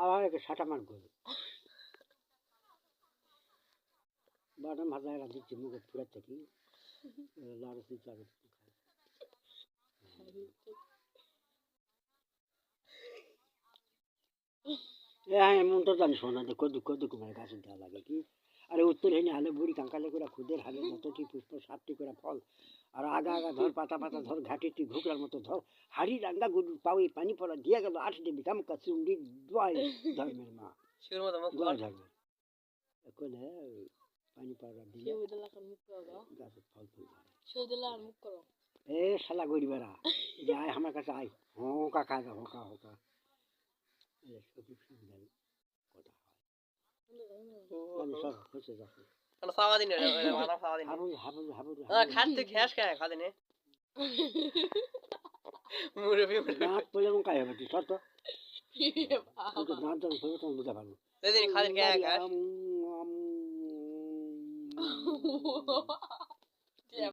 আবার একে সাটা মান করে বাদাম ভাজা এরা দিচ্ছি মুখে ফুরার থেকে লাড়ু দিচ্ছে আর এমন তো জানিস না যে কদু কদু কুমার গাছের দেওয়া লাগে কি আরে উত্তর হেনে হালে বুড়ি কাঙ্কালে করে খুদের হালে মতটি পুষ্প সাতটি করে ফল আর আগা আগা ধর পাতা পাতা ধর ঘাটিটি ঘুকরার মতো ধর হাড়ি রাঙ্গা গুড় পাউই পানি পড়া দিয়া গেল 8 ডিবি কামকা চুন্ডি দোয়াই ধর্মের মা দোয়াই ধর্মের এখন পানি পড়া দিয়ে গাছের ফল ফুল এ শালা গড়ি বেড়া যে আয় আমার কাছে আয় হোকা খায় হোকা হোকা সবই সুন্দর কথা হয় সব হচ্ছে যাচ্ছে সাওয়া দিন মানা সাওয়া দিন হাবুল হাবুল হাবুল খাতে খেস কে খাতে নে মুরবি দাঁত পড়লে এবং কায় হবে তুই সর তো দাঁত যখন পড়বে তখন বুঝা পারবো দিন খাতে কে খাস